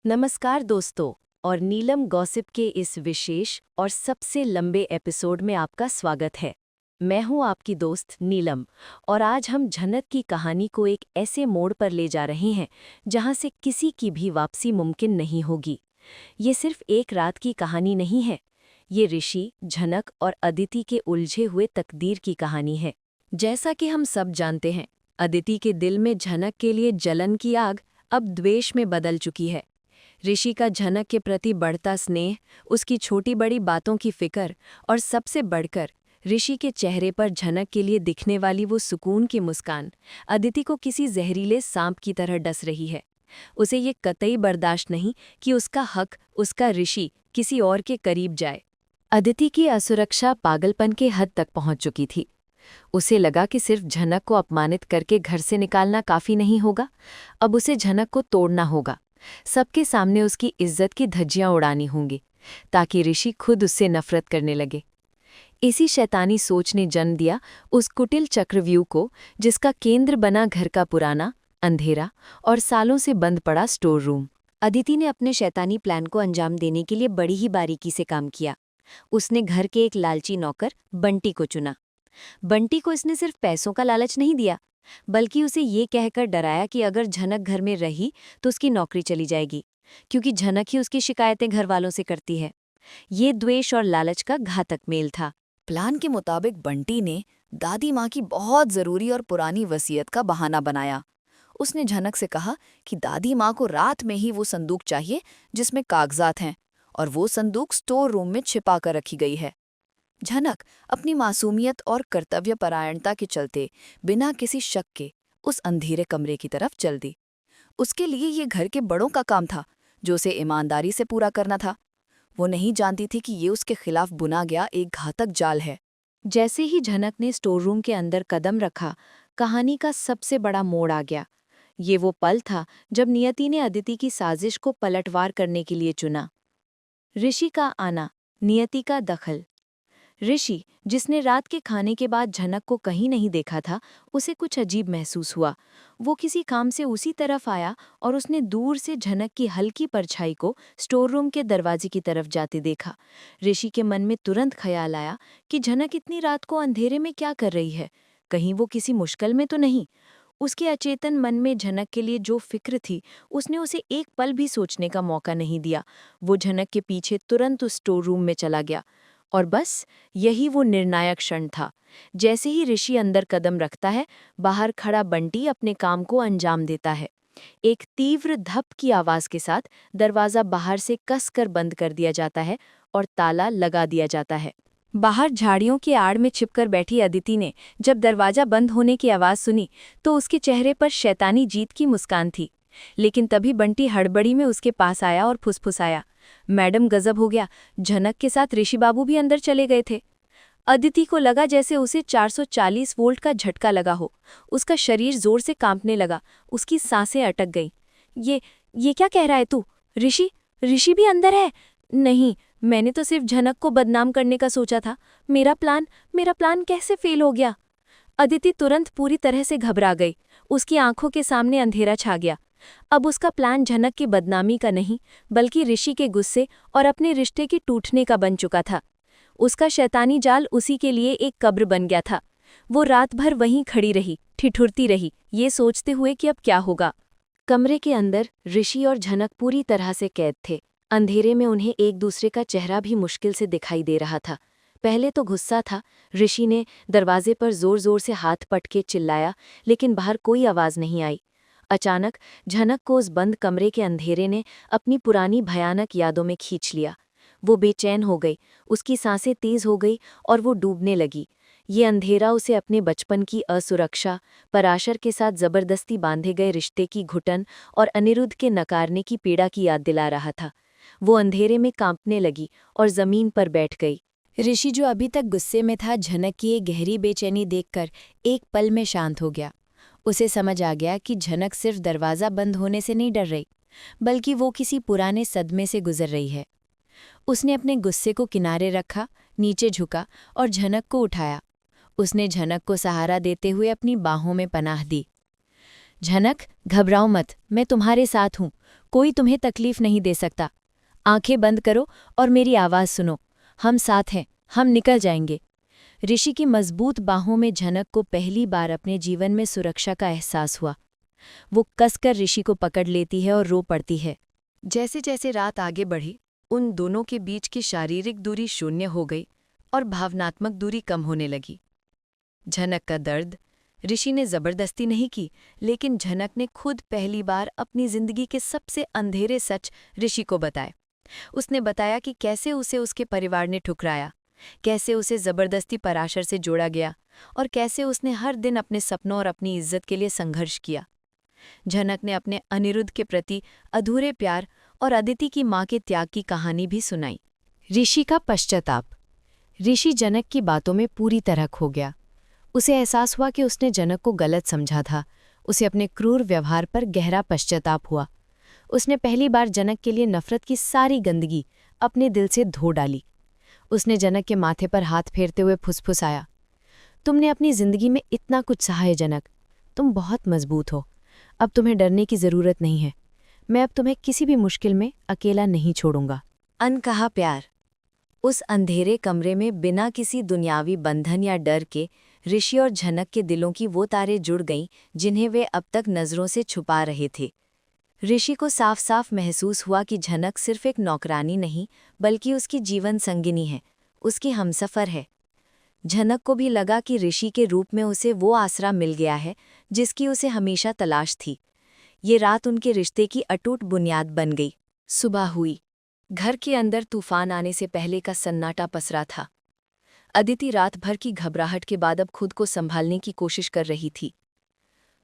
नमस्कार दोस्तों, और नीलम गॉसिप के इस विशेष और सबसे लंबे एपिसोड में आपका स्वागत है। मैं हूं आपकी दोस्त नीलम, और आज हम झनक की कहानी को एक ऐसे मोड़ पर ले जा रहे हैं जहां से किसी की भी वापसी मुमकिन नहीं होगी। ये सिर्फ एक रात की कहानी नहीं है, ये ऋषि, झनक और अदिति के उलझे हुए तकदीर की कहानी है। जैसा कि हम सब जानते हैं, अदिति के दिल में झनक के लिए जलन की आग अब द्वेष में बदल चुकी है। ऋषि का झनक के प्रति बढ़ता स्नेह, उसकी छोटी बड़ी बातों की फिक्र और सबसे बढ़कर ऋषि के चेहरे पर झनक के लिए दिखने वाली वो सुकून की मुस्कान अदिति को किसी जहरीले सांप की तरह डस रही है। उसे ये कतई बर्दाश्त नहीं कि उसका हक, उसका ऋषि किसी और के करीब जाए। अदिति की असुरक्षा पागलपन के हद तक पहुंच चुकी थी। उसे लगा कि सिर्फ झनक को अपमानित करके घर से निकालना काफी नहीं होगा, अब उसे झनक को तोड़ना होगा। सबके सामने उसकी इज्जत की धज्जियां उड़ानी होंगी, ताकि ऋषि खुद उससे नफरत करने लगे। इसी शैतानी सोच ने जन्म दिया उस कुटिल चक्रव्यूह को, जिसका केंद्र बना घर का पुराना, अंधेरा और सालों से बंद पड़ा स्टोर रूम। अदिति ने अपने शैतानी प्लान को अंजाम देने के लिए बड़ी ही बारीकी से काम किया। उसने घर के एक लालची नौकर बंटी को चुना। बंटी को इसने सिर्फ पैसों का लालच नहीं दिया, बल्कि उसे ये कहकर डराया कि अगर झनक घर में रही तो उसकी नौकरी चली जाएगी, क्योंकि झनक ही उसकी शिकायतें घर वालों से करती है। ये द्वेष और लालच का घातक मेल था। प्लान के मुताबिक बंटी ने दादी माँ की बहुत ज़रूरी और पुरानी वसीयत का बहाना बनाया। उसने झनक से कहा कि दादी माँ को रात में ही वो संदूक चाहिए जिसमें कागजात हैं, और वो संदूक स्टोर रूम में छिपा कर रखी गई है। झनक अपनी मासूमियत और कर्तव्यपरायणता के चलते बिना किसी शक के उस अंधेरे कमरे की तरफ चल दी। उसके लिए ये घर के बड़ों का काम था, जो उसे ईमानदारी से पूरा करना था। वो नहीं जानती थी कि ये उसके खिलाफ बुना गया एक घातक जाल है। जैसे ही झनक ने स्टोर रूम के अंदर कदम रखा, कहानी का सबसे बड़ा मोड़ आ गया। ये वो पल था जब नियति ने अदिति की साजिश को पलटवार करने के लिए चुना। ऋषि का आना, नियति का दखल। ऋषि, जिसने रात के खाने के बाद झनक को कहीं नहीं देखा था, उसे कुछ अजीब महसूस हुआ। वो किसी काम से उसी तरफ आया और उसने दूर से झनक की हल्की परछाई को स्टोर रूम के दरवाजे की तरफ जाते देखा। ऋषि के मन में तुरंत ख्याल आया कि झनक इतनी रात को अंधेरे में क्या कर रही है, कहीं वो किसी मुश्किल में तो नहीं। उसके अचेतन मन में झनक के लिए जो फिक्र थी, उसने उसे एक पल भी सोचने का मौका नहीं दिया। वो झनक के पीछे तुरंत उस स्टोर रूम में चला गया। और बस यही वो निर्णायक क्षण था। जैसे ही ऋषि अंदर कदम रखता है, बाहर खड़ा बंटी अपने काम को अंजाम देता है। एक तीव्र धप की आवाज के साथ दरवाजा बाहर से कसकर बंद कर दिया जाता है और ताला लगा दिया जाता है। बाहर झाड़ियों की आड़ में छिपकर बैठी अदिति ने जब दरवाजा बंद होने की आवाज सुनी, तो उसके चेहरे पर शैतानी जीत की मुस्कान थी। लेकिन तभी बंटी हड़बड़ी में उसके पास आया और फुसफुसाया, मैडम गजब हो गया, झनक के साथ ऋषि बाबू भी अंदर चले गए थे। अदिति को लगा जैसे उसे 440 वोल्ट का झटका लगा हो। उसका शरीर जोर से कांपने लगा, उसकी सांसें अटक गईं। ये क्या कह रहा है तू? ऋषि ऋषि भी अंदर है? नहीं, मैंने तो सिर्फ झनक को बदनाम करने का सोचा था। मेरा प्लान कैसे फेल हो गया? अदिति तुरंत पूरी तरह से घबरा गई। उसकी आंखों के सामने अंधेरा छा गया। अब उसका प्लान झनक की बदनामी का नहीं, बल्कि ऋषि के गुस्से और अपने रिश्ते के टूटने का बन चुका था। उसका शैतानी जाल उसी के लिए एक कब्र बन गया था। वो रात भर वहीं खड़ी रही, ठिठुरती रही, ये सोचते हुए कि अब क्या होगा। कमरे के अंदर ऋषि और झनक पूरी तरह से कैद थे। अंधेरे में उन्हें एक दूसरे का चेहरा भी मुश्किल से दिखाई दे रहा था। पहले तो गुस्सा था। ऋषि ने दरवाजे पर जोर जोर से हाथ पटके चिल्लाया, लेकिन बाहर कोई आवाज नहीं आई। अचानक झनक को उस बंद कमरे के अंधेरे ने अपनी पुरानी भयानक यादों में खींच लिया। वो बेचैन हो गई, उसकी सांसें तेज हो गई और वो डूबने लगी। ये अंधेरा उसे अपने बचपन की असुरक्षा, पराशर के साथ जबरदस्ती बांधे गए रिश्ते की घुटन और अनिरुद्ध के नकारने की पीड़ा की याद दिला रहा था। वो अंधेरे में कांपने लगी और जमीन पर बैठ गई। ऋषि, जो अभी तक गुस्से में था, झनक की ये गहरी बेचैनी देखकर एक पल में शांत हो गया। उसे समझ आ गया कि झनक सिर्फ दरवाज़ा बंद होने से नहीं डर रही, बल्कि वो किसी पुराने सदमे से गुजर रही है। उसने अपने गुस्से को किनारे रखा, नीचे झुका और झनक को उठाया। उसने झनक को सहारा देते हुए अपनी बाहों में पनाह दी। झनक, घबराओ मत, मैं तुम्हारे साथ हूँ। कोई तुम्हें तकलीफ नहीं दे सकता। आंखें बंद करो और मेरी आवाज़ सुनो। हम साथ हैं, हम निकल जाएंगे। ऋषि की मजबूत बाहों में झनक को पहली बार अपने जीवन में सुरक्षा का एहसास हुआ। वो कसकर ऋषि को पकड़ लेती है और रो पड़ती है। जैसे जैसे रात आगे बढ़ी, उन दोनों के बीच की शारीरिक दूरी शून्य हो गई और भावनात्मक दूरी कम होने लगी। झनक का दर्द ऋषि ने जबरदस्ती नहीं की, लेकिन झनक ने खुद पहली बार अपनी जिंदगी के सबसे अंधेरे सच ऋषि को बताए। उसने बताया कि कैसे उसे उसके परिवार ने ठुकराया, कैसे उसे जबरदस्ती पराशर से जोड़ा गया और कैसे उसने हर दिन अपने सपनों और अपनी इज्जत के लिए संघर्ष किया। झनक ने अपने अनिरुद्ध के प्रति अधूरे प्यार और अदिति की मां के त्याग की कहानी भी सुनाई। ऋषि का पश्चाताप। ऋषि जनक की बातों में पूरी तरह खो गया। उसे एहसास हुआ कि उसने जनक को गलत समझा था। उसे अपने क्रूर व्यवहार पर गहरा पश्चाताप हुआ। उसने पहली बार जनक के लिए नफरत की सारी गंदगी अपने दिल से धो डाली। उसने जनक के माथे पर हाथ फेरते हुए फुसफुसाया, तुमने अपनी जिंदगी में इतना कुछ सहा है जनक, तुम बहुत मजबूत हो। अब तुम्हें डरने की जरूरत नहीं है। मैं अब तुम्हें किसी भी मुश्किल में अकेला नहीं छोड़ूंगा। अनकहा प्यार। उस अंधेरे कमरे में बिना किसी दुनियावी बंधन या डर के ऋषि और झनक के दिलों की वो तारें जुड़ गईं जिन्हें वे अब तक नज़रों से छुपा रहे थे। ऋषि को साफ साफ महसूस हुआ कि झनक सिर्फ एक नौकरानी नहीं, बल्कि उसकी जीवन संगिनी है, उसकी हमसफ़र है। झनक को भी लगा कि ऋषि के रूप में उसे वो आसरा मिल गया है जिसकी उसे हमेशा तलाश थी। ये रात उनके रिश्ते की अटूट बुनियाद बन गई। सुबह हुई। घर के अंदर तूफान आने से पहले का सन्नाटा पसरा था। अदिति रात भर की घबराहट के बाद अब खुद को संभालने की कोशिश कर रही थी।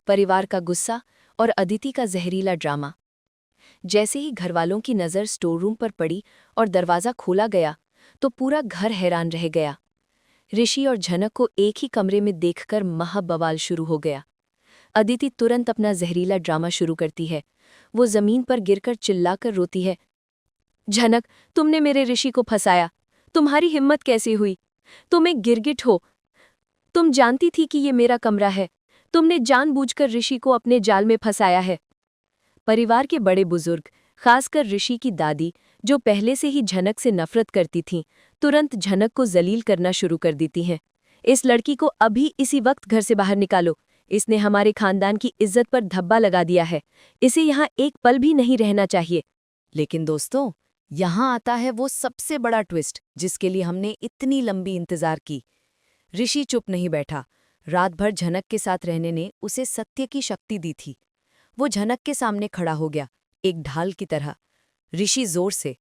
परिवार का गुस्सा और अदिति का जहरीला ड्रामा। जैसे ही घरवालों की नज़र स्टोर रूम पर पड़ी और दरवाज़ा खोला गया तो पूरा घर हैरान रह गया। ऋषि और झनक को एक ही कमरे में देखकर महाबवाल शुरू हो गया। अदिति तुरंत अपना जहरीला ड्रामा शुरू करती है। वो जमीन पर गिरकर चिल्लाकर रोती है, झनक, तुमने मेरे ऋषि को फंसाया। तुम्हारी हिम्मत कैसे हुई? तुम एक गिरगिट हो। तुम जानती थी कि ये मेरा कमरा है। तुमने जानबूझकर ऋषि को अपने जाल में फंसाया है। परिवार के बड़े बुजुर्ग, खासकर ऋषि की दादी, जो पहले से ही झनक से नफरत करती थीं, तुरंत झनक को जलील करना शुरू कर देती हैं। इस लड़की को अभी इसी वक्त घर से बाहर निकालो। इसने हमारे खानदान की इज्जत पर धब्बा लगा दिया है। इसे यहाँ एक पल भी नहीं रहना चाहिए। लेकिन दोस्तों, यहाँ आता है वो सबसे बड़ा ट्विस्ट जिसके लिए हमने इतनी लंबी इंतजार की। ऋषि चुप नहीं बैठा। रात भर झनक के साथ रहने ने उसे सत्य की शक्ति दी थी। वो झनक के सामने खड़ा हो गया, एक ढाल की तरह। ऋषि जोर से,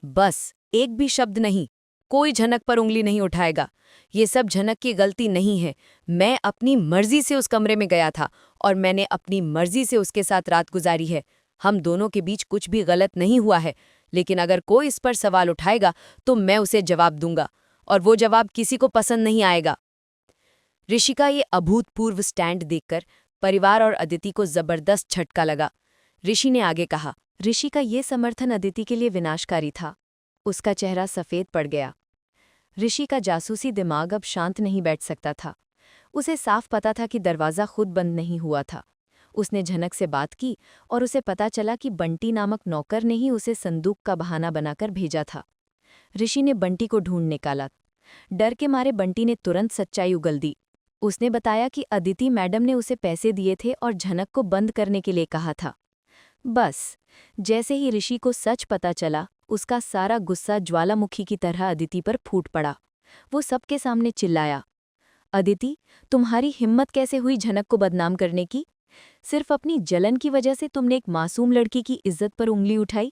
बस एक भी शब्द नहीं, कोई झनक पर उंगली नहीं उठाएगा। ये सब झनक की गलती नहीं है। मैं अपनी मर्जी से उस कमरे में गया था और मैंने अपनी मर्जी से उसके साथ रात गुजारी है। हम दोनों के बीच कुछ भी गलत नहीं हुआ है, लेकिन अगर कोई इस पर सवाल उठाएगा तो मैं उसे जवाब दूंगा, और वो जवाब किसी को पसंद नहीं आएगा। ऋषि का ये अभूतपूर्व स्टैंड देखकर परिवार और अदिति को जबरदस्त झटका लगा। ऋषि ने आगे कहा। ऋषि का ये समर्थन अदिति के लिए विनाशकारी था। उसका चेहरा सफ़ेद पड़ गया। ऋषि का जासूसी दिमाग अब शांत नहीं बैठ सकता था। उसे साफ पता था कि दरवाज़ा खुद बंद नहीं हुआ था। उसने झनक से बात की और उसे पता चला कि बंटी नामक नौकर ने ही उसे संदूक का बहाना बनाकर भेजा था। ऋषि ने बंटी को ढूंढ निकाला। डर के मारे बंटी ने तुरंत सच्चाई उगल दी। उसने बताया कि अदिति मैडम ने उसे पैसे दिए थे और झनक को बंद करने के लिए कहा था। बस जैसे ही ऋषि को सच पता चला, उसका सारा गुस्सा ज्वालामुखी की तरह अदिति पर फूट पड़ा। वो सबके सामने चिल्लाया, अदिति, तुम्हारी हिम्मत कैसे हुई झनक को बदनाम करने की? सिर्फ अपनी जलन की वजह से तुमने एक मासूम लड़की की इज्जत पर उंगली उठाई।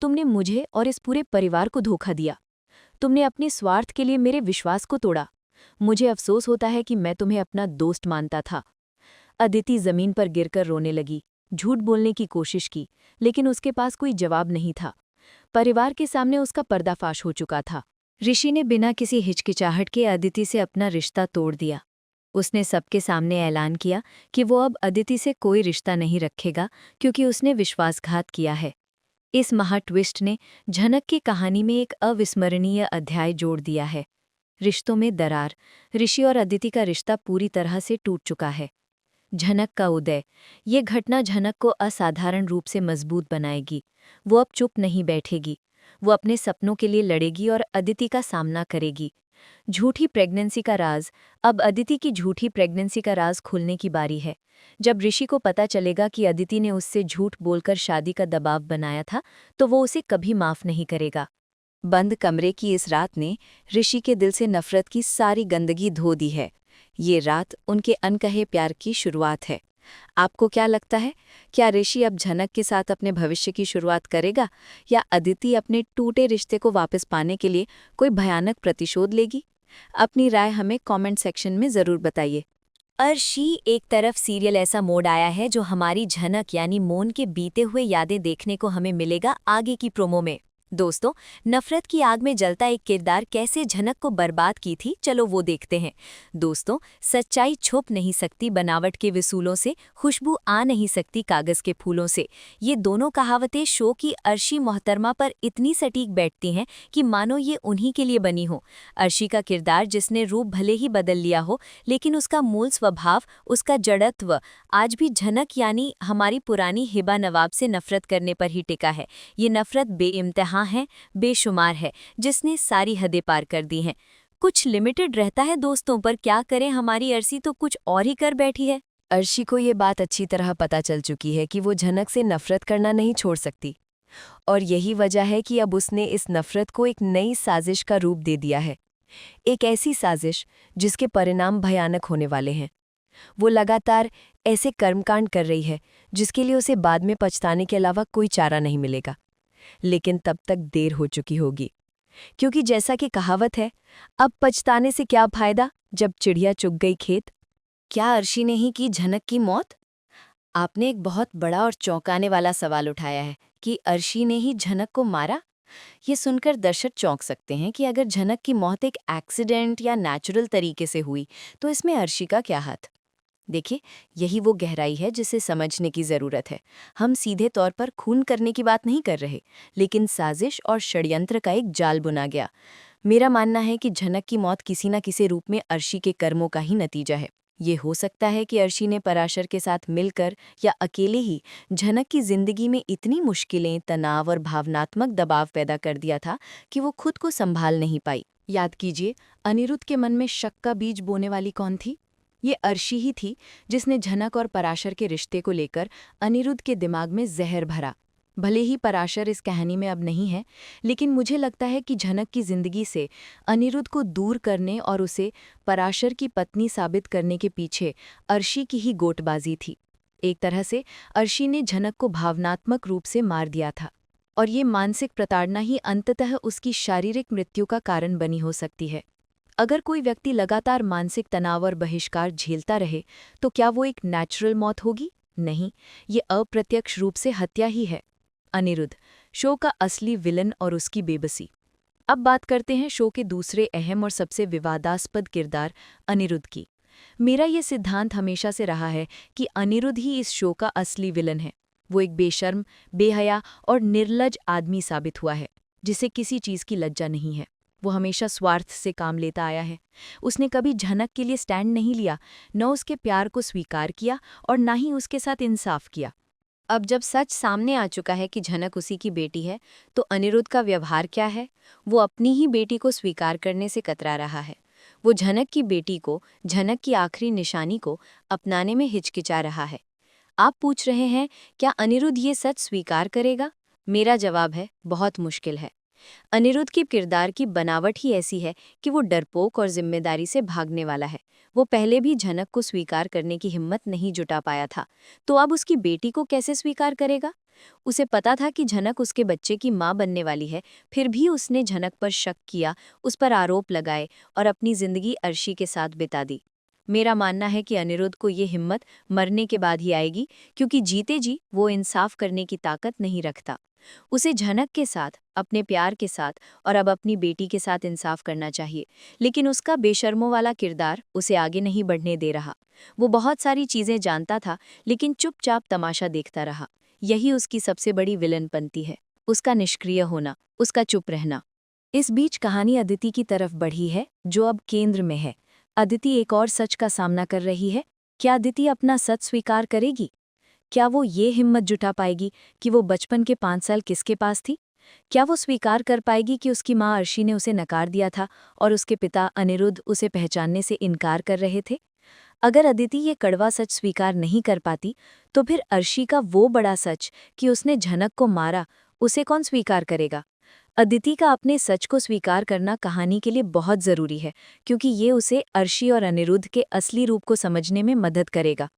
तुमने मुझे और इस पूरे परिवार को धोखा दिया। तुमने अपने स्वार्थ के लिए मेरे विश्वास को तोड़ा। मुझे अफसोस होता है कि मैं तुम्हें अपना दोस्त मानता था। अदिति जमीन पर गिरकर रोने लगी। झूठ बोलने की कोशिश की, लेकिन उसके पास कोई जवाब नहीं था। परिवार के सामने उसका पर्दाफाश हो चुका था। ऋषि ने बिना किसी हिचकिचाहट के अदिति से अपना रिश्ता तोड़ दिया। उसने सबके सामने ऐलान किया कि वो अब अदिति से कोई रिश्ता नहीं रखेगा, क्योंकि उसने विश्वासघात किया है। इस महा ट्विस्ट ने झनक की कहानी में एक अविस्मरणीय अध्याय जोड़ दिया है। रिश्तों में दरार। ऋषि और अदिति का रिश्ता पूरी तरह से टूट चुका है। झनक का उदय। ये घटना झनक को असाधारण रूप से मजबूत बनाएगी। वो अब चुप नहीं बैठेगी। वो अपने सपनों के लिए लड़ेगी और अदिति का सामना करेगी। झूठी प्रेगनेंसी का राज। अब अदिति की झूठी प्रेगनेंसी का राज खुलने की बारी है। जब ऋषि को पता चलेगा कि अदिति ने उससे झूठ बोलकर शादी का दबाव बनाया था, तो वो उसे कभी माफ नहीं करेगा। बंद कमरे की इस रात ने ऋषि के दिल से नफरत की सारी गंदगी धो दी है। ये रात उनके अनकहे प्यार की शुरुआत है। आपको क्या लगता है, क्या ऋषि अब झनक के साथ अपने भविष्य की शुरुआत करेगा, या अदिति अपने टूटे रिश्ते को वापस पाने के लिए कोई भयानक प्रतिशोध लेगी? अपनी राय हमें कमेंट सेक्शन में ज़रूर बताइए। अर्शी एक तरफ सीरियल ऐसा मोड आया है जो हमारी झनक यानी मोन के बीते हुए यादें देखने को हमें मिलेगा आगे की प्रोमो में। दोस्तों, नफरत की आग में जलता एक किरदार कैसे झनक को बर्बाद की थी, चलो वो देखते हैं। दोस्तों, सच्चाई छुप नहीं सकती बनावट के वसूलों से, खुशबू आ नहीं सकती कागज के फूलों से। ये दोनों कहावतें शो की अर्शी मोहतरमा पर इतनी सटीक बैठती हैं कि मानो ये उन्हीं के लिए बनी हो। अर्शी का किरदार जिसने रूप भले ही बदल लिया हो, लेकिन उसका मूल स्वभाव, उसका जड़त्व आज भी झनक यानी हमारी पुरानी हिबा नवाब से नफरत करने पर ही टिका है। ये नफरत बेइंतहा है, बेशुमार है, जिसने सारी हदें पार कर दी हैं। कुछ लिमिटेड रहता है दोस्तों, पर क्या करें, हमारी अर्शी तो कुछ और ही कर बैठी है। अर्शी को ये बात अच्छी तरह पता चल चुकी है कि वो झनक से नफरत करना नहीं छोड़ सकती, और यही वजह है कि अब उसने इस नफरत को एक नई साजिश का रूप दे दिया है। एक ऐसी साजिश जिसके परिणाम भयानक होने वाले हैं। वो लगातार ऐसे कर्मकांड कर रही है जिसके लिए उसे बाद में पछताने के अलावा कोई चारा नहीं मिलेगा। लेकिन तब तक देर हो चुकी होगी, क्योंकि जैसा कि कहावत है, अब पछताने से क्या फायदा जब चिड़िया चुग गई खेत। क्या अर्शी ने ही की झनक की मौत? आपने एक बहुत बड़ा और चौंकाने वाला सवाल उठाया है कि अर्शी ने ही झनक को मारा। ये सुनकर दर्शक चौंक सकते हैं कि अगर झनक की मौत एक एक्सीडेंट या नेचुरल तरीके से हुई, तो इसमें अर्शी का क्या हाथ? देखिए, यही वो गहराई है जिसे समझने की ज़रूरत है। हम सीधे तौर पर खून करने की बात नहीं कर रहे, लेकिन साजिश और षड्यंत्र का एक जाल बुना गया। मेरा मानना है कि झनक की मौत किसी न किसी रूप में अर्शी के कर्मों का ही नतीजा है। ये हो सकता है कि अर्शी ने पराशर के साथ मिलकर या अकेले ही झनक की जिंदगी में इतनी मुश्किलें, तनाव और भावनात्मक दबाव पैदा कर दिया था कि वो खुद को संभाल नहीं पाई। याद कीजिए, अनिरुद्ध के मन में शक का बीज बोने वाली कौन थी? ये अर्शी ही थी, जिसने झनक और पराशर के रिश्ते को लेकर अनिरुद्ध के दिमाग में जहर भरा। भले ही पराशर इस कहानी में अब नहीं है, लेकिन मुझे लगता है कि झनक की जिंदगी से अनिरुद्ध को दूर करने और उसे पराशर की पत्नी साबित करने के पीछे अर्शी की ही गोटबाजी थी। एक तरह से अर्शी ने झनक को भावनात्मक रूप से मार दिया था, और ये मानसिक प्रताड़ना ही अंततः उसकी शारीरिक मृत्यु का कारण बनी हो सकती है। अगर कोई व्यक्ति लगातार मानसिक तनाव और बहिष्कार झेलता रहे, तो क्या वो एक नेचुरल मौत होगी? नहीं, ये अप्रत्यक्ष रूप से हत्या ही है। अनिरुद्ध, शो का असली विलन और उसकी बेबसी। अब बात करते हैं शो के दूसरे अहम और सबसे विवादास्पद किरदार अनिरुद्ध की। मेरा ये सिद्धांत हमेशा से रहा है कि अनिरुद्ध ही इस शो का असली विलन है। वो एक बेशर्म, बेहया और निर्लज आदमी साबित हुआ है, जिसे किसी चीज़ की लज्जा नहीं है। वो हमेशा स्वार्थ से काम लेता आया है। उसने कभी झनक के लिए स्टैंड नहीं लिया, न उसके प्यार को स्वीकार किया और न ही उसके साथ इंसाफ किया। अब जब सच सामने आ चुका है कि झनक उसी की बेटी है, तो अनिरुद्ध का व्यवहार क्या है? वो अपनी ही बेटी को स्वीकार करने से कतरा रहा है। वो झनक की बेटी को, झनक की आखिरी निशानी को अपनाने में हिचकिचा रहा है। आप पूछ रहे हैं, क्या अनिरुद्ध ये सच स्वीकार करेगा? मेरा जवाब है, बहुत मुश्किल है। अनिरुद्ध की किरदार की बनावट ही ऐसी है कि वो डरपोक और जिम्मेदारी से भागने वाला है। वो पहले भी झनक को स्वीकार करने की हिम्मत नहीं जुटा पाया था, तो अब उसकी बेटी को कैसे स्वीकार करेगा? उसे पता था कि झनक उसके बच्चे की मां बनने वाली है, फिर भी उसने झनक पर शक किया, उस पर आरोप लगाए और अपनी जिंदगी अर्शी के साथ बिता दी। मेरा मानना है कि अनिरुद्ध को ये हिम्मत मरने के बाद ही आएगी, क्योंकि जीते जी वो इंसाफ करने की ताकत नहीं रखता। उसे झनक के साथ, अपने प्यार के साथ और अब अपनी बेटी के साथ इंसाफ करना चाहिए, लेकिन उसका बेशर्मों वाला किरदार उसे आगे नहीं बढ़ने दे रहा। वो बहुत सारी चीज़ें जानता था, लेकिन चुपचाप तमाशा देखता रहा। यही उसकी सबसे बड़ी विलनपंती है, उसका निष्क्रिय होना, उसका चुप रहना। इस बीच कहानी अदिति की तरफ बढ़ी है, जो अब केंद्र में है। अदिति एक और सच का सामना कर रही है। क्या अदिति अपना सच स्वीकार करेगी? क्या वो ये हिम्मत जुटा पाएगी कि वो बचपन के 5 साल किसके पास थी? क्या वो स्वीकार कर पाएगी कि उसकी माँ अर्शी ने उसे नकार दिया था और उसके पिता अनिरुद्ध उसे पहचानने से इनकार कर रहे थे? अगर अदिति ये कड़वा सच स्वीकार नहीं कर पाती, तो फिर अर्शी का वो बड़ा सच कि उसने झनक को मारा, उसे कौन स्वीकार करेगा? अदिति का अपने सच को स्वीकार करना कहानी के लिए बहुत जरूरी है, क्योंकि ये उसे अर्शी और अनिरुद्ध के असली रूप को समझने में मदद करेगा।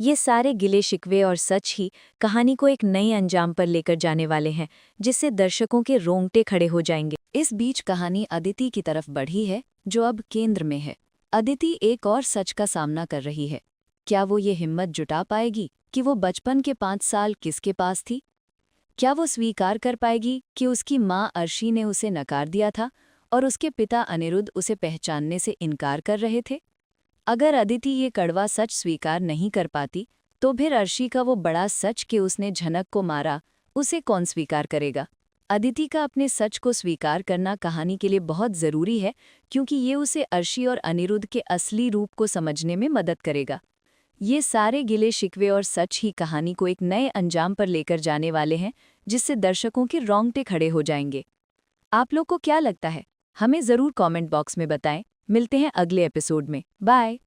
ये सारे गिले शिकवे और सच ही कहानी को एक नए अंजाम पर लेकर जाने वाले हैं, जिससे दर्शकों के रोंगटे खड़े हो जाएंगे। इस बीच कहानी अदिति की तरफ बढ़ी है, जो अब केंद्र में है। अदिति एक और सच का सामना कर रही है। क्या वो ये हिम्मत जुटा पाएगी कि वो बचपन के 5 साल किसके पास थी? क्या वो स्वीकार कर पाएगी कि उसकी माँ अर्शी ने उसे नकार दिया था और उसके पिता अनिरुद्ध उसे पहचानने से इनकार कर रहे थे? अगर अदिति ये कड़वा सच स्वीकार नहीं कर पाती, तो फिर अर्शी का वो बड़ा सच कि उसने झनक को मारा, उसे कौन स्वीकार करेगा? अदिति का अपने सच को स्वीकार करना कहानी के लिए बहुत ज़रूरी है, क्योंकि ये उसे अर्शी और अनिरुद्ध के असली रूप को समझने में मदद करेगा। ये सारे गिले शिकवे और सच ही कहानी को एक नए अंजाम पर लेकर जाने वाले हैं, जिससे दर्शकों के रोंगटे खड़े हो जाएंगे। आप लोग को क्या लगता है? हमें ज़रूर कमेंट बॉक्स में बताएं। मिलते हैं अगले एपिसोड में। बाय।